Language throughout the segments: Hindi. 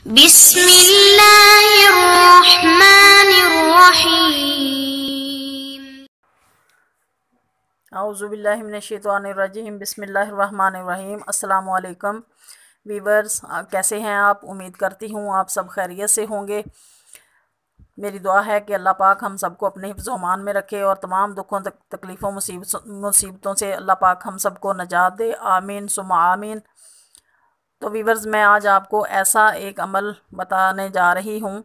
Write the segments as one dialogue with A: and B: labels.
A: बिस्मिल्लाहिर्रहमानिर्रहीम।
B: औज़ुबिल्लाहि मिनश्शैतानिर्रजीम। बिस्मिल्लाहिर्रहमानिर्रहीम। अस्सलामु अलैकुम वीवर्स, कैसे हैं आप? उम्मीद करती हूँ आप सब खैरियत से होंगे। मेरी दुआ है कि अल्लाह पाक हम सबको अपने हिफ्ज़ अमान में रखे और तमाम दुखों तकलीफ़ों मुसीबतों से अल्लाह पाक हम सबको नजात दे। आमीन सुम्मा आमीन। तो वीवर्स, मैं आज आपको ऐसा एक अमल बताने जा रही हूँ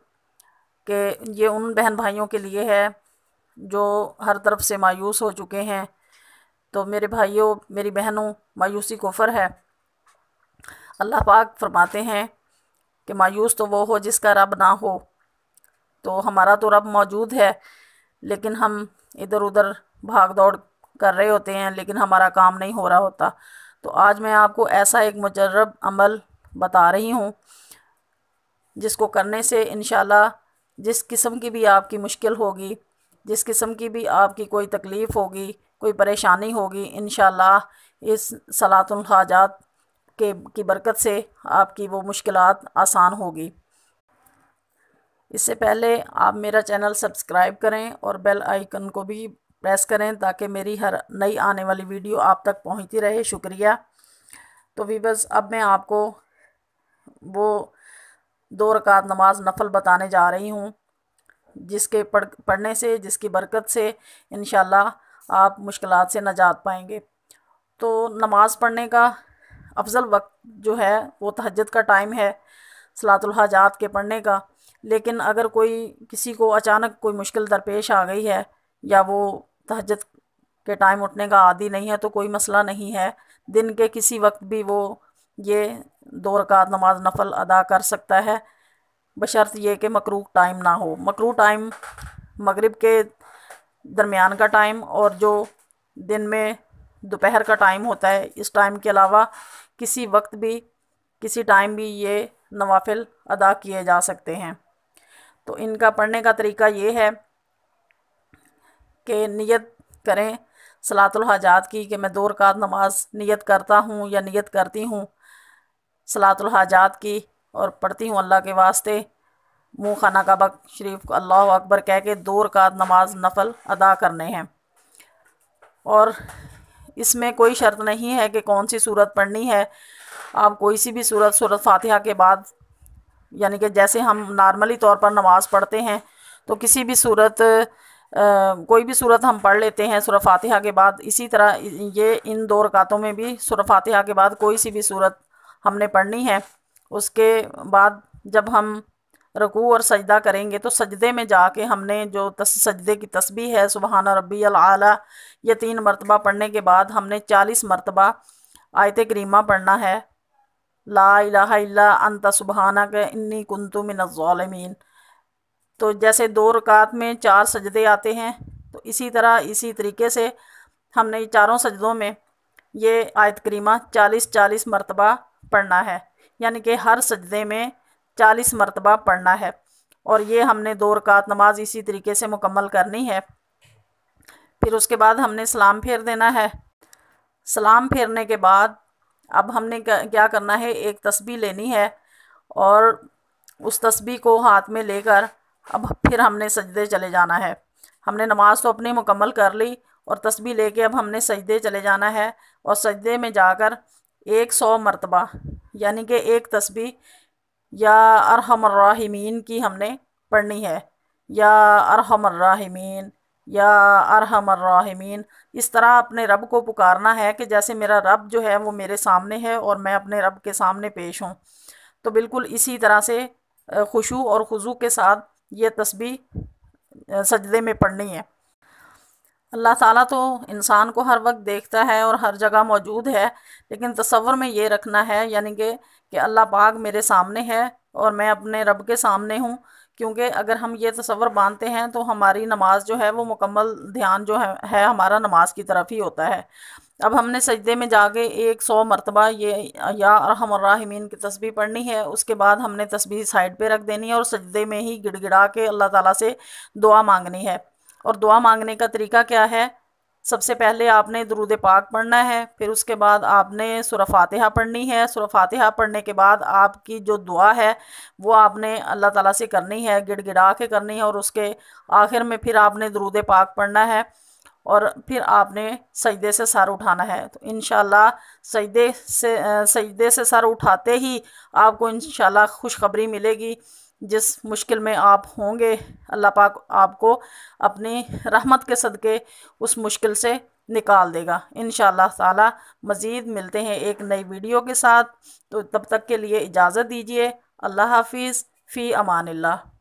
B: कि ये उन बहन भाइयों के लिए है जो हर तरफ से मायूस हो चुके हैं। तो मेरे भाइयों, मेरी बहनों, मायूसी कुफ़र है। अल्लाह पाक फरमाते हैं कि मायूस तो वो हो जिसका रब ना हो। तो हमारा तो रब मौजूद है, लेकिन हम इधर उधर भाग दौड़ कर रहे होते हैं, लेकिन हमारा काम नहीं हो रहा होता। तो आज मैं आपको ऐसा एक मुजर्रब अमल बता रही हूँ जिसको करने से इंशाल्लाह जिस किस्म की भी आपकी मुश्किल होगी, जिस किस्म की भी आपकी कोई तकलीफ़ होगी, कोई परेशानी होगी, इंशाल्लाह इस सलातुल हाजात की बरकत से आपकी वो मुश्किलात आसान होगी। इससे पहले आप मेरा चैनल सब्सक्राइब करें और बेल आइकन को भी प्रेस करें ताकि मेरी हर नई आने वाली वीडियो आप तक पहुंचती रहे। शुक्रिया। तो वीवर्स, अब मैं आपको वो 2 रकात नमाज नफल बताने जा रही हूँ जिसके पढ़ने से, जिसकी बरकत से इंशाल्लाह आप मुश्किलात से नजात पाएंगे। तो नमाज़ पढ़ने का अफजल वक्त जो है वो तहज्जुद का टाइम है, सलातुल हाजात के पढ़ने का। लेकिन अगर किसी को अचानक कोई मुश्किल दरपेश आ गई है या वो तहज्जुद के टाइम उठने का आदी नहीं है तो कोई मसला नहीं है। दिन के किसी वक्त भी वो ये 2 रकात नमाज नफल अदा कर सकता है, बशर्त ये कि मकरूह टाइम ना हो। मकरूह टाइम मगरिब के दरमियान का टाइम और जो दिन में दोपहर का टाइम होता है, इस टाइम के अलावा किसी वक्त भी, किसी टाइम भी ये नवाफिल अदा किए जा सकते हैं। तो इनका पढ़ने का तरीका ये है कि नियत करें सलातुल हाजात की कि मैं 2 रकात नमाज नियत करता हूँ या नियत करती हूँ सलातुल हाजात की, और पढ़ती हूँ अल्लाह के वास्ते। मुँह खाना काबा शरीफ को अल्लाह अकबर कह के 2 रकात नमाज नफल अदा करने हैं। और इसमें कोई शर्त नहीं है कि कौन सी सूरत पढ़नी है। आप कोई सी भी सूरत फातिहा के बाद, यानी कि जैसे हम नॉर्मली तौर पर नमाज़ पढ़ते हैं तो किसी भी कोई भी सूरत हम पढ़ लेते हैं सूरह फातिहा के बाद। इसी तरह ये इन 2 रकातों में भी सूरह फातिहा के बाद कोई सी भी सूरत हमने पढ़नी है। उसके बाद जब हम रुकू और सजदा करेंगे तो सजदे में जाके हमने जो सजदे की तस्बीह है सुबहान रब्बियल आला, ये 3 मरतबा पढ़ने के बाद हमने 40 मरतबा आयत करीमा पढ़ना है, ला इलाहा इल्ला अंता सुबहानक इन्नी कुन्तु मिनज़ ज़ालिमीन। तो जैसे 2 रकात में 4 सजदे आते हैं, तो इसी तरह इसी तरीके से हमने चारों सजदों में ये आयत करीमा 40-40 मरतबा पढ़ना है, यानी कि हर सजदे में 40 मरतबा पढ़ना है। और ये हमने 2 रकात नमाज इसी तरीके से मुकम्मल करनी है। फिर उसके बाद हमने सलाम फेर देना है। सलाम फेरने के बाद अब हमने क्या करना है, एक तस्बीह लेनी है और उस तस्बीह को हाथ में लेकर अब फिर हमने सजदे चले जाना है। हमने नमाज तो अपनी मुकम्मल कर ली और तस्बीह लेके अब हमने सजदे चले जाना है। और सजदे में जाकर 100 मरतबा, यानी कि एक तस्बीह या अरहमर राहिमीन की हमने पढ़नी है, या अरहमर राहिमीन, या अरहमर राहिमीन। इस तरह अपने रब को पुकारना है कि जैसे मेरा रब जो है वो मेरे सामने है और मैं अपने रब के सामने पेश हूँ। तो बिल्कुल इसी तरह से खुशू और खुजू के साथ ये तस्बीह सजदे में पढ़नी है। अल्लाह ताला तो इंसान को हर वक्त देखता है और हर जगह मौजूद है, लेकिन तसव्वुर में ये रखना है, यानी कि अल्लाह पाक मेरे सामने है और मैं अपने रब के सामने हूँ। क्योंकि अगर हम ये तसव्वुर बांधते हैं तो हमारी नमाज जो है वो मुकम्मल ध्यान जो है हमारा नमाज की तरफ ही होता है। अब हमने सजदे में जाके 100 मरतबा ये या अरहमर राहिमीन की तस्बीह पढ़नी है। उसके बाद हमने तस्बीह साइड पे रख देनी है और सजदे में ही गिड़गिड़ा के अल्लाह ताला से दुआ मांगनी है। और दुआ मांगने का तरीका क्या है सबसे पहले आपने दुरूद पाक पढ़ना है, फिर उसके बाद आपने सूरह फातिहा पढ़नी है। सूरह फातिहा पढ़ने के बाद आपकी जो दुआ है वो आपने अल्लाह ताला से करनी है, गिड़गिड़ा के करनी है, और उसके आखिर में फिर आपने दुरूद पाक पढ़ना है और फिर आपने सजदे से सर उठाना है। तो इंशाल्लाह सजदे से सर उठाते ही आपको इंशाल्लाह खुशखबरी मिलेगी। जिस मुश्किल में आप होंगे, अल्लाह पाक आपको अपनी रहमत के सदक़े उस मुश्किल से निकाल देगा इंशाल्लाह ताला। मज़ीद मिलते हैं एक नई वीडियो के साथ, तो तब तक के लिए इजाज़त दीजिए। अल्लाह हाफिज़, फ़ी अमानिल्लाह।